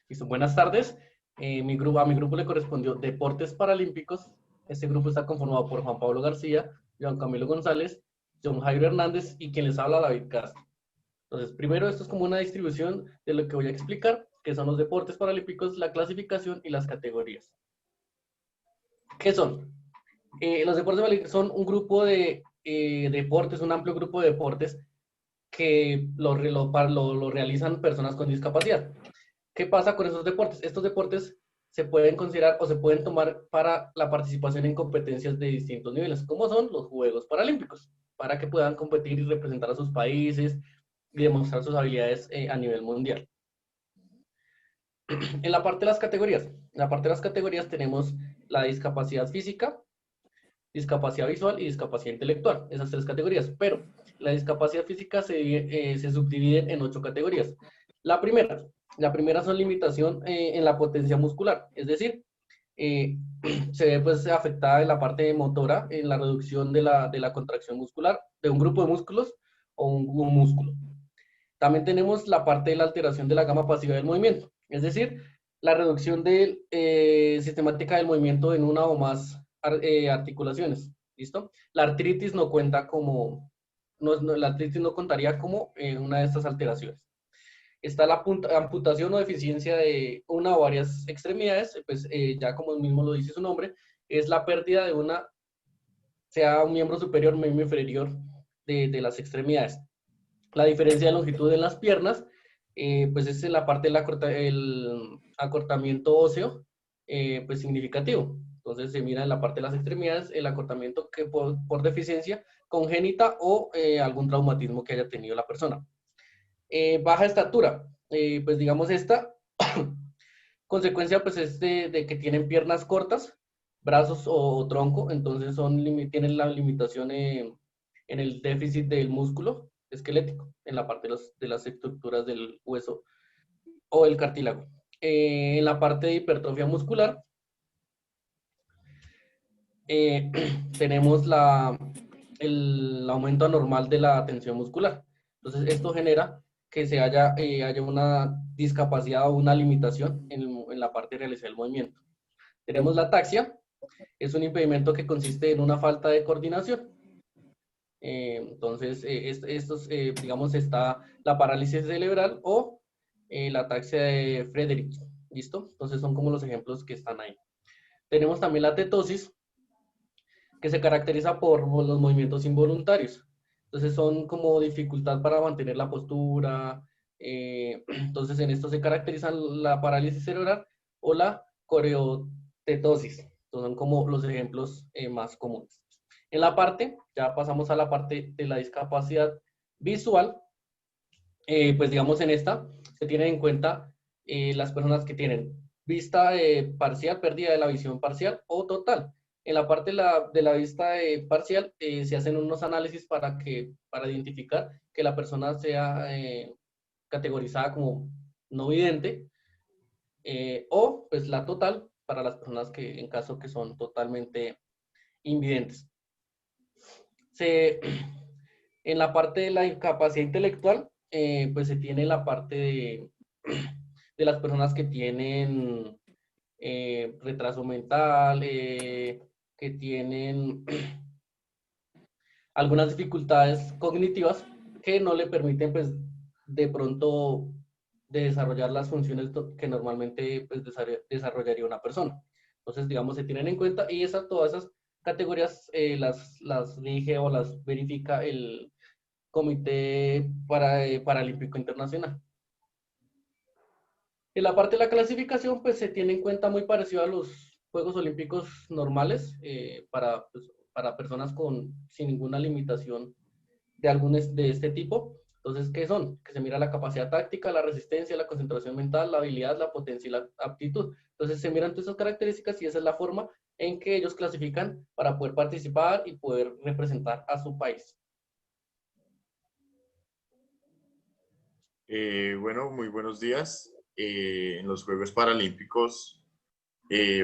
Listo, buenas tardes. A mi grupo le correspondió Deportes Paralímpicos. Este grupo está conformado por Juan Pablo García, Juan Camilo González, John Jairo Hernández y quien les habla, David Castro. Entonces, primero, esto es como una distribución de lo que voy a explicar, que son los deportes paralímpicos, la clasificación y las categorías. ¿Qué son? Los deportes paralímpicos son un grupo de deportes, un amplio grupo de deportes que lo realizan personas con discapacidad. ¿Qué pasa con esos deportes? Estos deportes se pueden considerar o se pueden tomar para la participación en competencias de distintos niveles, como son los Juegos Paralímpicos, para que puedan competir y representar a sus países y demostrar sus habilidades a nivel mundial. En la parte de las categorías, tenemos la discapacidad física, discapacidad visual y discapacidad intelectual, esas tres categorías, pero la discapacidad física se subdivide en 8 categorías. La primera son limitación en la potencia muscular, es decir, eh, se ve pues afectada en la parte motora, en la reducción de la contracción muscular de un grupo de músculos o un músculo. También tenemos la parte de la alteración de la gama pasiva del movimiento, es decir, la reducción sistemática del movimiento en una o más articulaciones. ¿Listo? La artritis no cuenta como, la artritis no contaría como una de estas alteraciones. Está la amputación o deficiencia de una o varias extremidades, pues ya como mismo lo dice su nombre, es la pérdida de sea un miembro superior o miembro inferior de las extremidades. La diferencia de longitud en las piernas, pues es en la parte del acortamiento óseo, pues significativo. Entonces se mira en la parte de las extremidades el acortamiento que por deficiencia congénita o algún traumatismo que haya tenido la persona. Baja estatura, pues digamos esta consecuencia pues es de que tienen piernas cortas, brazos o tronco, entonces tienen la limitación en el déficit del músculo esquelético, en la parte de las estructuras del hueso o el cartílago. En la parte de hipertrofia muscular, tenemos el aumento anormal de la tensión muscular. Entonces, esto genera que haya una discapacidad o una limitación en la parte de realizar el movimiento. Tenemos la ataxia, es un impedimento que consiste en una falta de coordinación. Entonces, digamos, está la parálisis cerebral o la ataxia de Friedreich. ¿Listo? Entonces, son como los ejemplos que están ahí. Tenemos también la tetosis, que se caracteriza por los movimientos involuntarios. Entonces, son como dificultad para mantener la postura. Entonces, en esto se caracterizan la parálisis cerebral o la coreotetosis. Entonces, son como los ejemplos más comunes. Ya pasamos a la parte de la discapacidad visual, pues digamos en esta se tienen en cuenta las personas que tienen vista parcial, pérdida de la visión parcial o total. En la parte de la vista parcial se hacen unos análisis para identificar que la persona sea categorizada como no vidente o pues la total para las personas que en caso que son totalmente invidentes. En la parte de la incapacidad intelectual, pues se tiene la parte de las personas que tienen retraso mental, que tienen algunas dificultades cognitivas que no le permiten, pues, de pronto de desarrollar las funciones que normalmente pues, desarrollaría una persona. Entonces, digamos, se tienen en cuenta y todas esas categorías las rige o las verifica el Comité Paralímpico Internacional. En la parte de la clasificación, pues se tiene en cuenta muy parecido a los Juegos Olímpicos normales pues, para personas sin ninguna limitación de este tipo. Entonces, ¿qué son? Que se mira la capacidad táctica, la resistencia, la concentración mental, la habilidad, la potencia y la aptitud. Entonces, se miran todas esas características y esa es la forma en que ellos clasifican para poder participar y poder representar a su país. Bueno, muy buenos días. En los Juegos Paralímpicos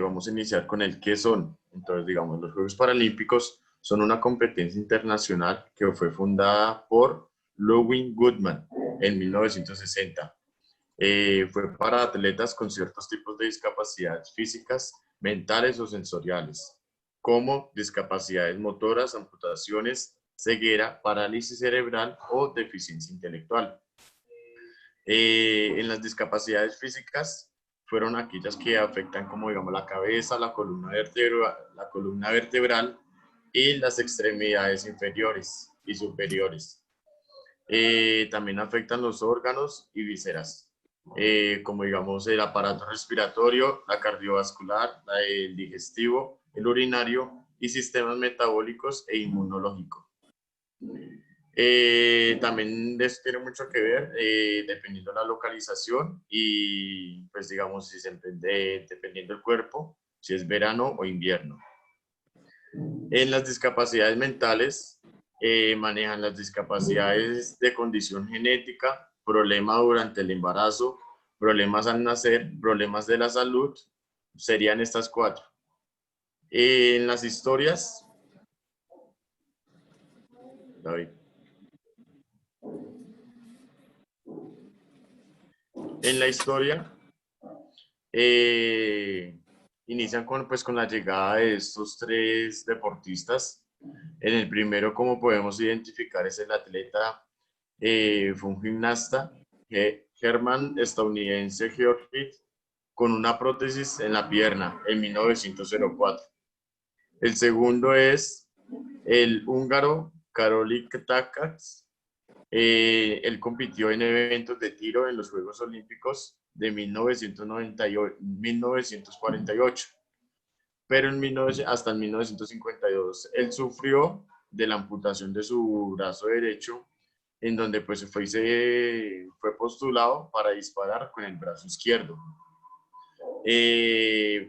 vamos a iniciar con el qué son. Entonces, digamos, los Juegos Paralímpicos son una competencia internacional que fue fundada por Ludwig Guttmann en 1960. Fue para atletas con ciertos tipos de discapacidades físicas, mentales o sensoriales, como discapacidades motoras, amputaciones, ceguera, parálisis cerebral o deficiencia intelectual. En las discapacidades físicas fueron aquellas que afectan como digamos la cabeza, la columna vertebral y las extremidades inferiores y superiores. También afectan los órganos y vísceras, como digamos el aparato respiratorio, la cardiovascular, el digestivo, el urinario y sistemas metabólicos e inmunológicos. También esto tiene mucho que ver dependiendo de la localización y pues digamos si dependiendo del cuerpo, si es verano o invierno. En las discapacidades mentales manejan las discapacidades de condición genética, problema durante el embarazo, problemas al nacer, problemas de la salud, serían estas 4. En las historias, David. En la historia, inician con la llegada de estos 3 deportistas. En el primero, como podemos identificar, es el atleta, fue un gimnasta, Herman estadounidense Georg Pitt, con una prótesis en la pierna en 1904. El segundo es el húngaro Karolik Takacs. Él compitió en eventos de tiro en los Juegos Olímpicos de 1948, pero hasta el 1952 él sufrió de la amputación de su brazo derecho, en donde pues fue postulado para disparar con el brazo izquierdo.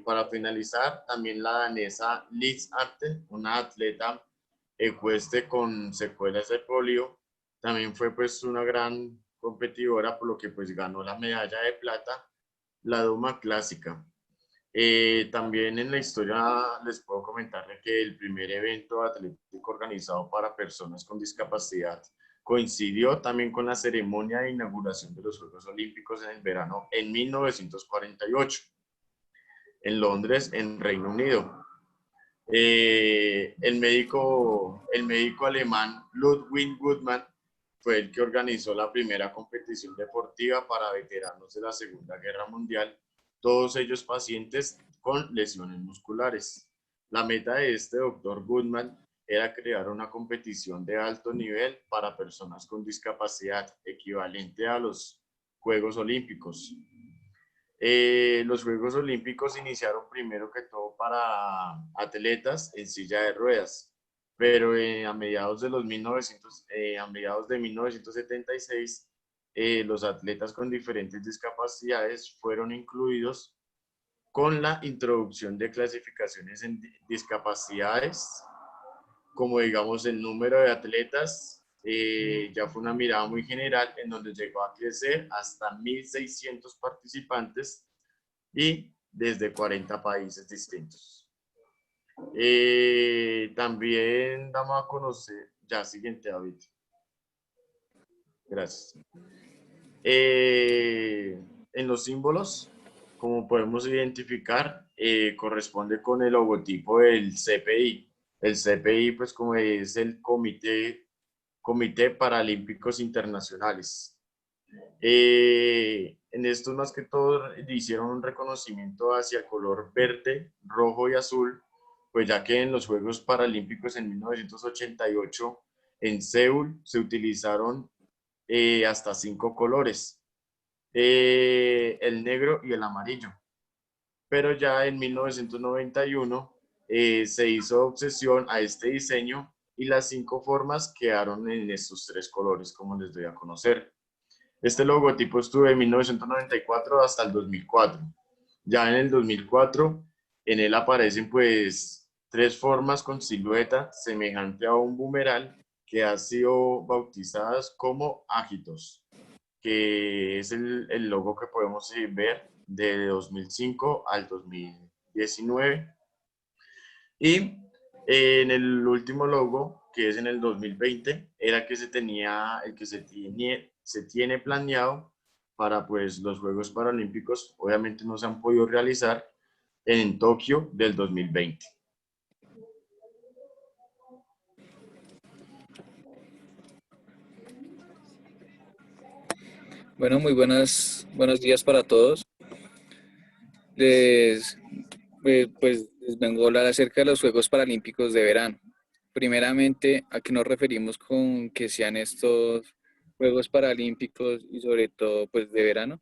Para finalizar, también la danesa Liz Arte, una atleta ecuestre con secuelas de polio, también fue pues una gran competidora, por lo que pues ganó la medalla de plata, la doma clásica. También en la historia les puedo comentar que el primer evento atlético organizado para personas con discapacidad coincidió también con la ceremonia de inauguración de los Juegos Olímpicos en el verano en 1948, en Londres, en Reino Unido. El médico alemán Ludwig Guttmann fue el que organizó la primera competición deportiva para veteranos de la Segunda Guerra Mundial, todos ellos pacientes con lesiones musculares. La meta de este doctor Guttmann era crear una competición de alto nivel para personas con discapacidad, equivalente a los Juegos Olímpicos. Los Juegos Olímpicos iniciaron primero que todo para atletas en silla de ruedas, pero a mediados de 1976, los atletas con diferentes discapacidades fueron incluidos con la introducción de clasificaciones en discapacidades, como digamos el número de atletas. Ya fue una mirada muy general en donde llegó a crecer hasta 1.600 participantes y desde 40 países distintos. También damos a conocer, ya siguiente David. Gracias. En los símbolos, como podemos identificar, corresponde con el logotipo del CPI. El CPI, pues como es el Comité Paralímpicos Internacionales. En estos más que todo hicieron un reconocimiento hacia el color verde, rojo y azul, pues ya que en los Juegos Paralímpicos en 1988 en Seúl se utilizaron hasta 5 colores, el negro y el amarillo. Pero ya en 1991 se hizo obsesión a este diseño y las 5 formas quedaron en estos 3 colores, como les doy a conocer. Este logotipo estuvo de 1994 hasta el 2004. Ya en el 2004, en él aparecen pues 3 formas con silueta semejante a un boomerang que ha sido bautizadas como Agitos, que es el logo que podemos ver de 2005 al 2019. Y en el último logo, que es en el 2020, era que el que se tiene planeado para pues los Juegos Paralímpicos. Obviamente no se han podido realizar en Tokio del 2020. Bueno, muy buenos días para todos. Les, les vengo a hablar acerca de los Juegos Paralímpicos de verano. Primeramente, ¿a qué nos referimos con que sean estos Juegos Paralímpicos y sobre todo pues de verano?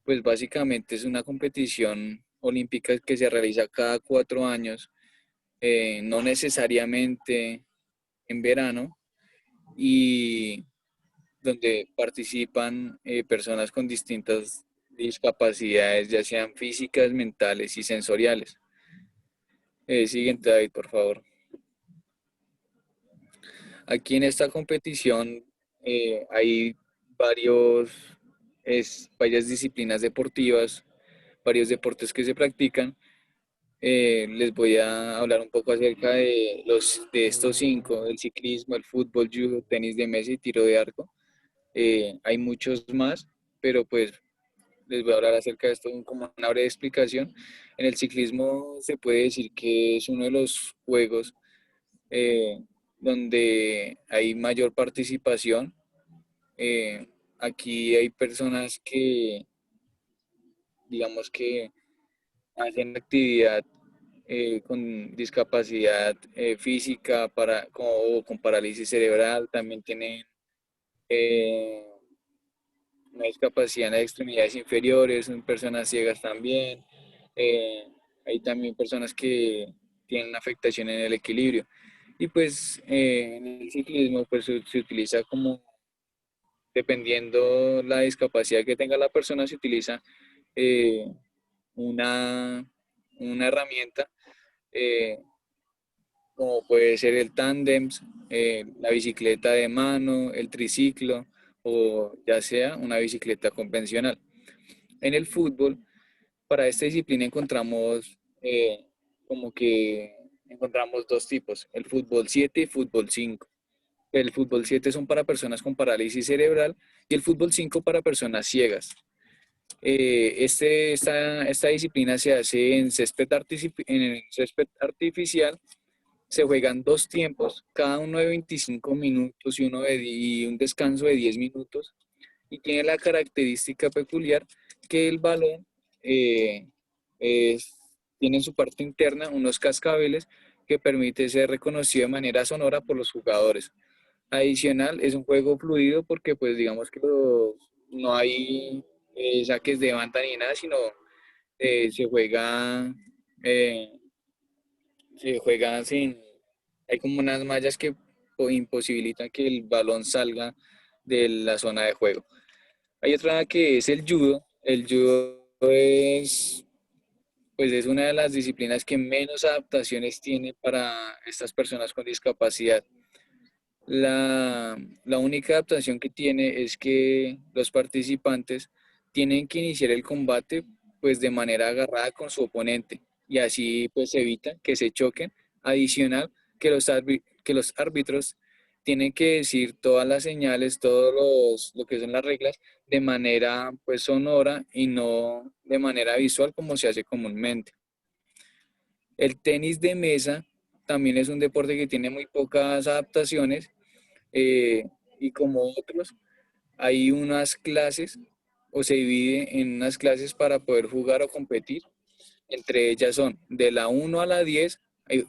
Pues básicamente es una competición olímpica que se realiza cada 4 años, no necesariamente en verano, y donde participan personas con distintas discapacidades, ya sean físicas, mentales y sensoriales. Siguiente, David, por favor. Aquí en esta competición hay varios, varias disciplinas deportivas, varios deportes que se practican. Les voy a hablar un poco acerca de estos cinco: el ciclismo, el fútbol, judo, tenis de mesa y tiro de arco. Hay muchos más, pero pues les voy a hablar acerca de esto como una breve explicación. En el ciclismo se puede decir que es uno de los juegos eh, donde hay mayor participación. Aquí hay personas que, digamos que hacen actividad con discapacidad física o con parálisis cerebral, también tienen eh, una discapacidad en las extremidades inferiores, son personas ciegas también. eh, Hay también personas que tienen afectación en el equilibrio. Y pues en el ciclismo pues se utiliza como, dependiendo la discapacidad que tenga la persona, se utiliza eh, una, una herramienta, eh, como puede ser el tándem, la bicicleta de mano, el triciclo o ya sea una bicicleta convencional. En el fútbol, para esta disciplina como que encontramos dos tipos: el fútbol 7 y fútbol 5. El fútbol 7 son para personas con parálisis cerebral y el fútbol 5 para personas ciegas. Esta disciplina se hace en césped artificial. Se juegan dos tiempos, cada uno de 25 minutos y un descanso de 10 minutos. Y tiene la característica peculiar que el balón eh, tiene en su parte interna unos cascabeles que permite ser reconocido de manera sonora por los jugadores. Adicional, es un juego fluido porque pues digamos que no hay saques de banda ni nada, sino eh, se juega eh, se juega sin, hay como unas mallas que imposibilitan que el balón salga de la zona de juego. Hay otra que es el judo. El judo pues es una de las disciplinas que menos adaptaciones tiene para estas personas con discapacidad. La única adaptación que tiene es que los participantes tienen que iniciar el combate pues de manera agarrada con su oponente, y así pues evita que se choquen. Adicional, que los árbitros tienen que decir todas las señales, lo que son las reglas, de manera pues sonora y no de manera visual como se hace comúnmente. El tenis de mesa también es un deporte que tiene muy pocas adaptaciones, eh, y como otros, hay unas clases o se divide en unas clases para poder jugar o competir. Entre ellas son de la 1 a la 10,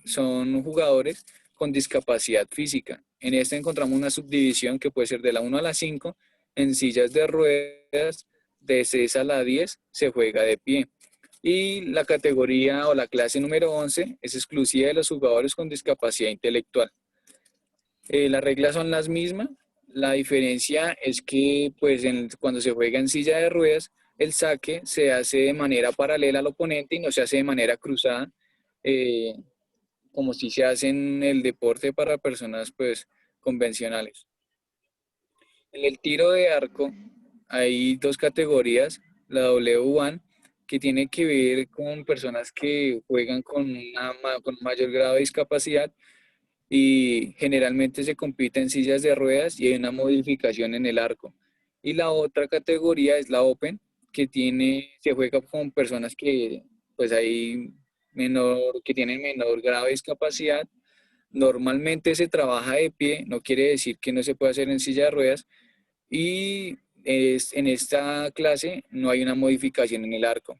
son jugadores con discapacidad física. En esta encontramos una subdivisión que puede ser de la 1 a la 5 en sillas de ruedas. De 6 a la 10 se juega de pie. Y la categoría o la clase número 11 es exclusiva de los jugadores con discapacidad intelectual. Las reglas son las mismas. La diferencia es que pues cuando se juega en silla de ruedas, el saque se hace de manera paralela al oponente y no se hace de manera cruzada, eh, como si se hace en el deporte para personas pues convencionales. En el tiro de arco hay dos categorías: la W1, que tiene que ver con personas que juegan con un mayor grado de discapacidad, y generalmente se compite en sillas de ruedas y hay una modificación en el arco. Y la otra categoría es la Open, que se juega con personas que pues que tienen menor grado de discapacidad. Normalmente se trabaja de pie, no quiere decir que no se pueda hacer en silla de ruedas, y en esta clase no hay una modificación en el arco.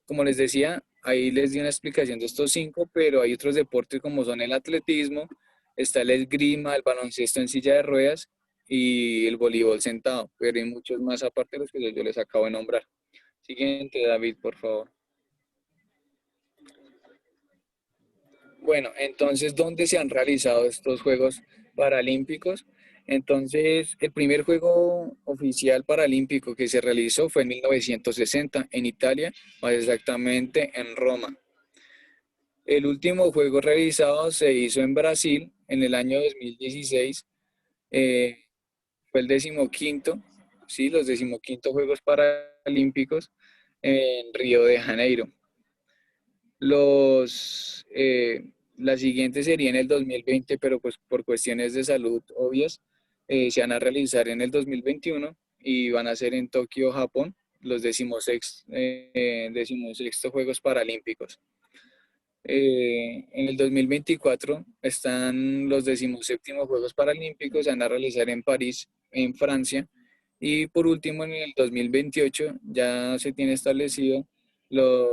Como les decía, ahí les di una explicación de estos cinco, pero hay otros deportes como son el atletismo, está el esgrima, el baloncesto en silla de ruedas y el voleibol sentado, pero hay muchos más aparte de los que yo les acabo de nombrar. Siguiente, David, por favor. Bueno, entonces, ¿dónde se han realizado estos Juegos Paralímpicos? Entonces, el primer juego oficial paralímpico que se realizó fue en 1960 en Italia, más exactamente en Roma. El último juego realizado se hizo en Brasil en el año 2016. eh, Fue el decimoquinto, sí, los decimoquinto Juegos Paralímpicos en Río de Janeiro. La siguiente sería en el 2020, pero pues por cuestiones de salud obvias, se van a realizar en el 2021 y van a ser en Tokio, Japón, los decimosexto Juegos Paralímpicos. En el 2024 están los decimoséptimos Juegos Paralímpicos, se van a realizar en París, en Francia. Y por último, en el 2028 ya se tiene establecido los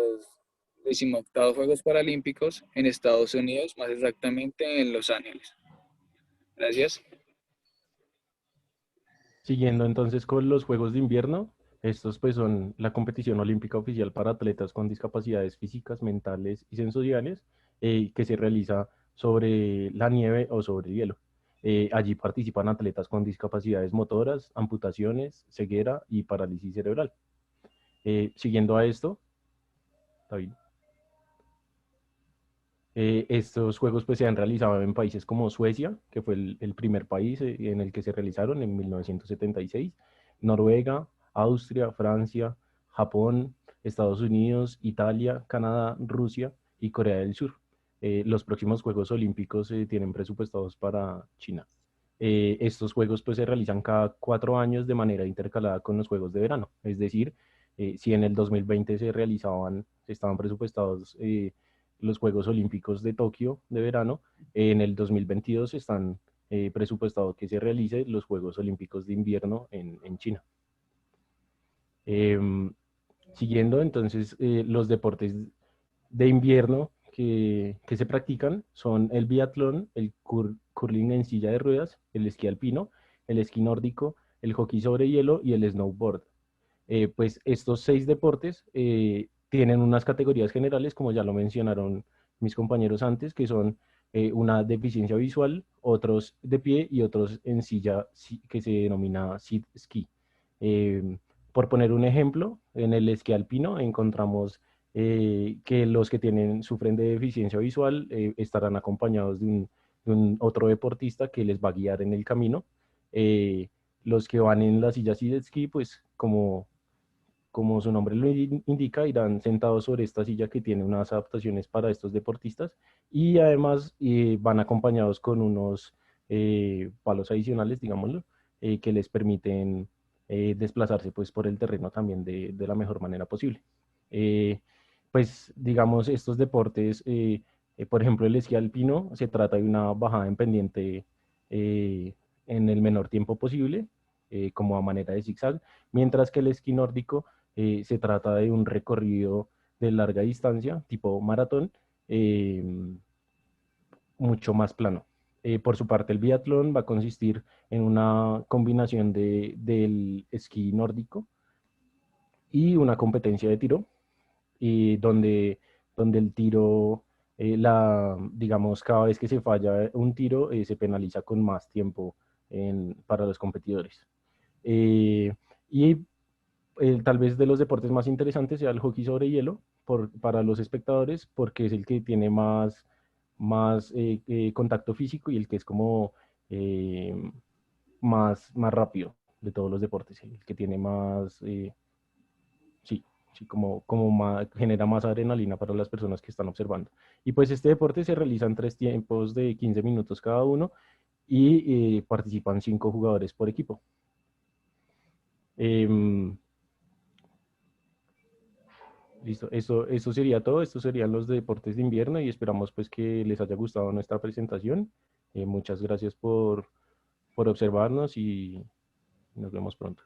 decimoctavos Juegos Paralímpicos en Estados Unidos, más exactamente en Los Ángeles. Gracias. Siguiendo entonces con los Juegos de Invierno, estos pues son la competición olímpica oficial para atletas con discapacidades físicas, mentales y sensoriales que se realiza sobre la nieve o sobre el hielo. Allí participan atletas con discapacidades motoras, amputaciones, ceguera y parálisis cerebral. Siguiendo a esto, David, estos juegos pues se han realizado en países como Suecia, que fue el primer país en el que se realizaron en 1976, Noruega, Austria, Francia, Japón, Estados Unidos, Italia, Canadá, Rusia y Corea del Sur. Los próximos Juegos Olímpicos tienen presupuestados para China. Estos juegos pues se realizan cada 4 años de manera intercalada con los Juegos de Verano. Es decir, si en el 2020 estaban presupuestados los Juegos Olímpicos de Tokio de verano, en el 2022 están presupuestados que se realicen los Juegos Olímpicos de invierno en China. Em, Siguiendo entonces los deportes de invierno que se practican son el biatlón, el curling en silla de ruedas, el esquí alpino, el esquí nórdico, el hockey sobre hielo y el snowboard. Pues estos 6 deportes tienen unas categorías generales, como ya lo mencionaron mis compañeros antes, que son una deficiencia visual, otros de pie y otros en silla que se denomina sit ski. Por poner un ejemplo, en el esquí alpino encontramos que los que sufren de deficiencia visual estarán acompañados de un otro deportista que les va a guiar en el camino. Los que van en la silla sit ski, pues como su nombre lo indica, irán sentados sobre esta silla que tiene unas adaptaciones para estos deportistas y además van acompañados con unos palos adicionales, digámoslo, que les permiten desplazarse pues, por el terreno también de la mejor manera posible. Pues digamos, estos deportes, por ejemplo, el esquí alpino, se trata de una bajada en pendiente en el menor tiempo posible, como a manera de zigzag, mientras que el esquí nórdico se trata de un recorrido de larga distancia, tipo maratón, eh, mucho más plano. Por su parte, el biatlón va a consistir en una combinación del esquí nórdico y una competencia de tiro, y donde el tiro, digamos, cada vez que se falla un tiro, se penaliza con más tiempo para los competidores. Eh, y tal vez de los deportes más interesantes sea el hockey sobre hielo para los espectadores, porque es el que tiene más contacto físico y el que es como eh, más rápido de todos los deportes, el que tiene más, sí, sí, genera más adrenalina para las personas que están observando. Y pues este deporte se realiza en 3 tiempos de 15 minutos cada uno y participan 5 jugadores por equipo. Em, Listo, eso sería todo. Estos serían los deportes de invierno y esperamos pues que les haya gustado nuestra presentación. Muchas gracias por observarnos y nos vemos pronto.